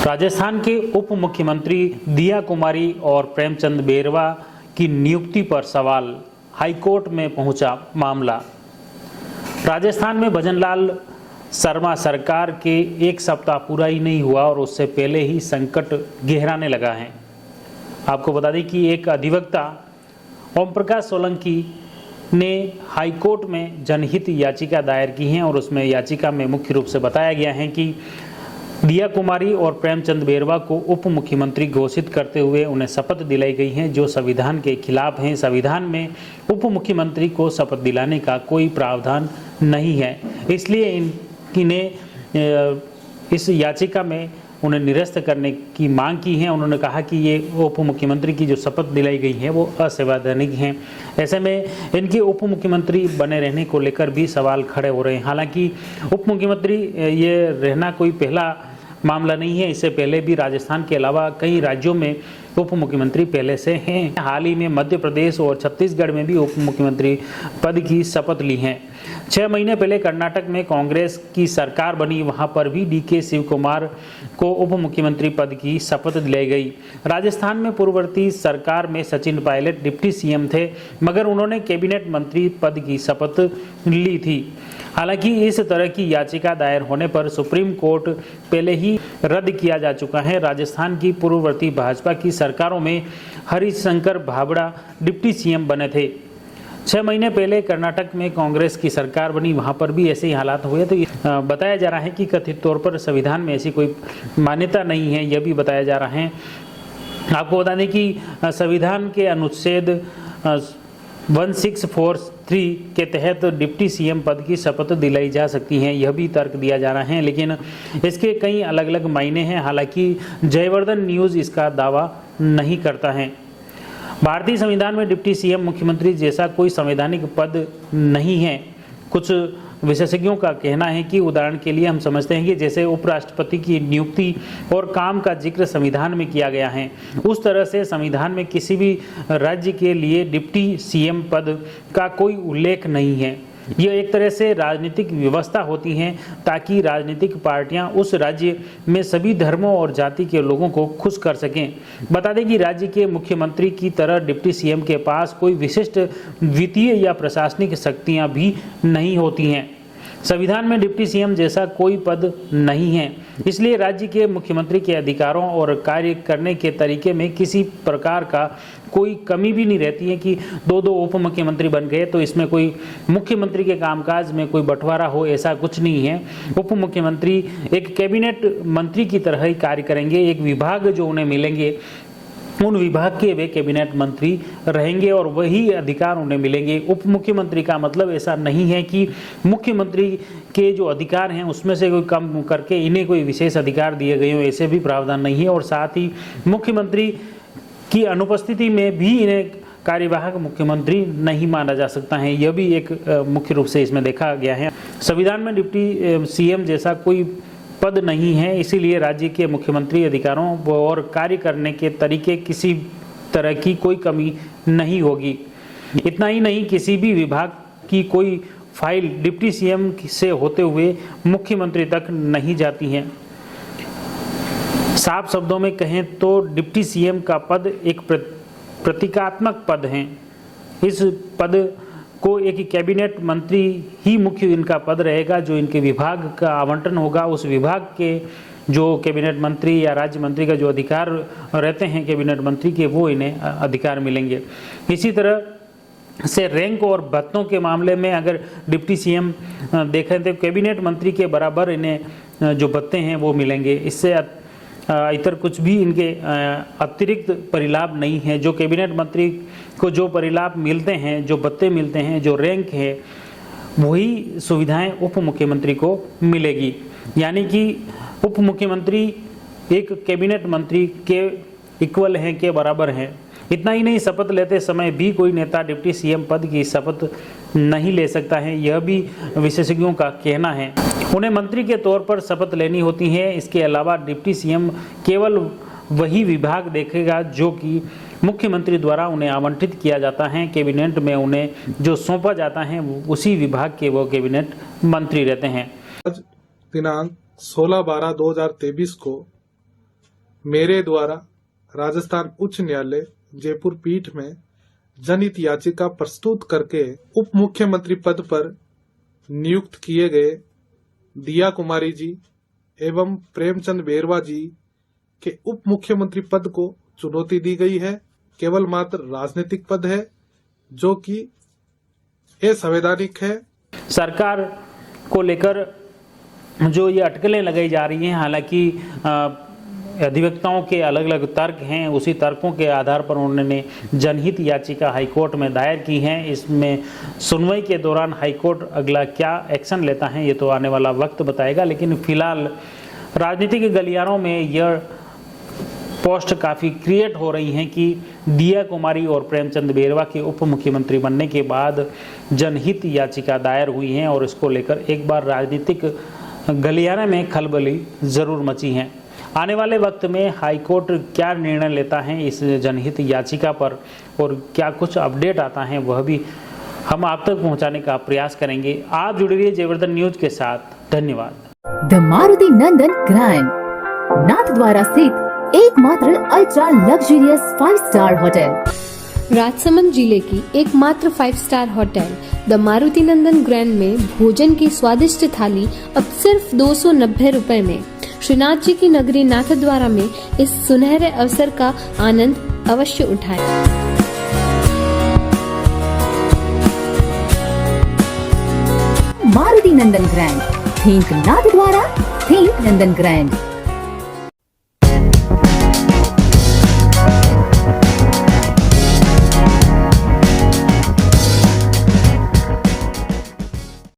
राजस्थान के उप मुख्यमंत्री दिया कुमारी और प्रेमचंद बेरवा की नियुक्ति पर सवाल, हाईकोर्ट में पहुंचा मामला। राजस्थान में भजनलाल शर्मा सरकार के एक सप्ताह पूरा ही नहीं हुआ और उससे पहले ही संकट गहराने लगा है। आपको बता दें कि एक अधिवक्ता ओम प्रकाश सोलंकी ने हाईकोर्ट में जनहित याचिका दायर की है और उसमें याचिका में मुख्य रूप से बताया गया है कि दिया कुमारी और प्रेमचंद बेरवा को उप मुख्यमंत्री घोषित करते हुए उन्हें शपथ दिलाई गई है जो संविधान के खिलाफ है। संविधान में उप मुख्यमंत्री को शपथ दिलाने का कोई प्रावधान नहीं है, इसलिए इन्हें इस याचिका में उन्हें निरस्त करने की मांग की है। उन्होंने कहा कि ये उप मुख्यमंत्री की जो शपथ दिलाई गई है वो असंवैधानिक है। ऐसे में इनके उप मुख्यमंत्री बने रहने को लेकर भी सवाल खड़े हो रहे हैं। हालांकि उप मुख्यमंत्री ये रहना कोई पहला मामला नहीं है, इससे पहले भी राजस्थान के अलावा कई राज्यों में उप मुख्यमंत्री पहले से हैं। हाल ही में मध्य प्रदेश और छत्तीसगढ़ में भी उप मुख्यमंत्री पद की शपथ ली है। 6 महीने पहले कर्नाटक में कांग्रेस की सरकार बनी, वहां पर भी डीके शिव कुमार को उप मुख्यमंत्री पद की शपथ दिलाई गई। राजस्थान में पूर्ववर्ती सरकार में सचिन पायलट डिप्टी सीएम थे, मगर उन्होंने कैबिनेट मंत्री पद की शपथ ली थी। हालांकि इस तरह की याचिका दायर होने पर सुप्रीम कोर्ट पहले ही रद्द किया जा चुका है। राजस्थान की पूर्ववर्ती भाजपा की सरकारों में हरिशंकर भाबड़ा डिप्टी सीएम बने थे। 6 महीने पहले कर्नाटक में कांग्रेस की सरकार बनी, वहां पर भी ऐसे ही हालात हुए। तो बताया जा रहा है कि कथित तौर पर संविधान में ऐसी कोई मान्यता नहीं है, यह भी बताया जा रहा है। आपको बता दें कि संविधान के अनुच्छेद 1643 के तहत डिप्टी सीएम पद की शपथ दिलाई जा सकती है, यह भी तर्क दिया जा रहा है, लेकिन इसके कई अलग अलग मायने हैं। हालांकि जयवर्धन न्यूज़ इसका दावा नहीं करता है। भारतीय संविधान में डिप्टी सीएम मुख्यमंत्री जैसा कोई संवैधानिक पद नहीं है। कुछ विशेषज्ञों का कहना है कि उदाहरण के लिए हम समझते हैं कि जैसे उपराष्ट्रपति की नियुक्ति और काम का जिक्र संविधान में किया गया है, उस तरह से संविधान में किसी भी राज्य के लिए डिप्टी सीएम पद का कोई उल्लेख नहीं है। यह एक तरह से राजनीतिक व्यवस्था होती है ताकि राजनीतिक पार्टियां उस राज्य में सभी धर्मों और जाति के लोगों को खुश कर सकें। बता दें कि राज्य के मुख्यमंत्री की तरह डिप्टी सीएम के पास कोई विशिष्ट वित्तीय या प्रशासनिक शक्तियां भी नहीं होती हैं। संविधान में डिप्टी सीएम जैसा कोई पद नहीं है, इसलिए राज्य के मुख्यमंत्री के अधिकारों और कार्य करने के तरीके में किसी प्रकार का कोई कमी भी नहीं रहती है कि दो उप मुख्यमंत्री बन गए तो इसमें कोई मुख्यमंत्री के कामकाज में कोई बंटवारा हो, ऐसा कुछ नहीं है। उप मुख्यमंत्री एक कैबिनेट मंत्री की तरह ही कार्य करेंगे। एक विभाग जो उन्हें मिलेंगे, उन विभाग के वे कैबिनेट मंत्री रहेंगे और वही अधिकार उन्हें मिलेंगे। उप मुख्यमंत्री का मतलब ऐसा नहीं है कि मुख्यमंत्री के जो अधिकार हैं उसमें से कोई कम करके इन्हें कोई विशेष अधिकार दिए गए हो, ऐसे भी प्रावधान नहीं है। और साथ ही मुख्यमंत्री की अनुपस्थिति में भी इन्हें कार्यवाहक मुख्यमंत्री नहीं माना जा सकता है, यह भी एक मुख्य रूप से इसमें देखा गया है। संविधान में डिप्टी सीएम जैसा कोई पद नहीं है, इसीलिए राज्य के मुख्यमंत्री अधिकारों और कार्य करने के तरीके किसी तरह की कोई कमी नहीं होगी। इतना ही नहीं, किसी भी विभाग की कोई फाइल डिप्टी सीएम से होते हुए मुख्यमंत्री तक नहीं जाती है। साफ शब्दों में कहें तो डिप्टी सीएम का पद एक प्रतीकात्मक पद है। इस पद को एक कैबिनेट मंत्री ही मुख्य इनका पद रहेगा, जो इनके विभाग का आवंटन होगा। उस विभाग के जो कैबिनेट मंत्री या राज्य मंत्री का जो अधिकार रहते हैं कैबिनेट मंत्री के, वो इन्हें अधिकार मिलेंगे। इसी तरह से रैंक और भत्तों के मामले में अगर डिप्टी सीएम देखें तो कैबिनेट मंत्री के बराबर इन्हें जो भत्ते हैं वो मिलेंगे। इससे इतर कुछ भी इनके अतिरिक्त परिलाभ नहीं है। जो कैबिनेट मंत्री को जो परिलाभ मिलते हैं, जो भत्ते मिलते हैं, जो रैंक है, वही सुविधाएं उप मुख्यमंत्री को मिलेगी। यानी कि उप मुख्यमंत्री एक कैबिनेट मंत्री के इक्वल हैं, के बराबर हैं। इतना ही नहीं, शपथ लेते समय भी कोई नेता डिप्टी सीएम पद की शपथ नहीं ले सकता है, यह भी विशेषज्ञों का कहना है। उन्हें मंत्री के तौर पर शपथ लेनी होती है। इसके अलावा डिप्टी सीएम केवल वही विभाग देखेगा जो कि मुख्यमंत्री द्वारा उन्हें आवंटित किया जाता है। कैबिनेट में उन्हें जो सौंपा जाता है उसी विभाग के वो कैबिनेट मंत्री रहते हैं। आज दिनांक 16/12/2023 को मेरे द्वारा राजस्थान उच्च न्यायालय जयपुर पीठ में जनहित याचिका प्रस्तुत करके उप मुख्यमंत्री पद पर नियुक्त किए गए दिया कुमारी जी एवं प्रेमचंद बेरवा जी के उप मुख्यमंत्री पद को चुनौती दी गई है। केवल मात्र राजनीतिक पद है जो कि असंवैधानिक है। सरकार को लेकर जो ये अटकलें लगाई जा रही हैं, हालांकि अधिवक्ताओं के अलग अलग तर्क हैं, उसी तर्कों के आधार पर उन्होंने जनहित याचिका हाईकोर्ट में दायर की है। इसमें सुनवाई के दौरान हाईकोर्ट अगला क्या एक्शन लेता है ये तो आने वाला वक्त बताएगा, लेकिन फिलहाल राजनीतिक गलियारों में यह पोस्ट काफ़ी क्रिएट हो रही हैं कि दिया कुमारी और प्रेमचंद बेरवा के उप मुख्यमंत्री बनने के बाद जनहित याचिका दायर हुई हैं और इसको लेकर एक बार राजनीतिक गलियारे में खलबली ज़रूर मची है। आने वाले वक्त में हाईकोर्ट क्या निर्णय लेता है इस जनहित याचिका पर और क्या कुछ अपडेट आता है वह भी हम आप तक पहुंचाने का प्रयास करेंगे। आप जुड़े रहिए जयवर्धन न्यूज के साथ। धन्यवाद। The Maruti Nandan grand Nathdwara स्थित एकमात्र ultra luxurious 5 star hotel, Rajsamand जिले की एकमात्र 5 star hotel the Maruti Nandan grand में भोजन की स्वादिष्ट थाली अब सिर्फ 290 रुपए में। श्रीनाथ जी की नगरी नाथद्वारा में इस सुनहरे अवसर का आनंद अवश्य उठाएं। मारुति नंदन ग्रैंड, थिंक नाथद्वारा, थिंक नंदन ग्रैंड।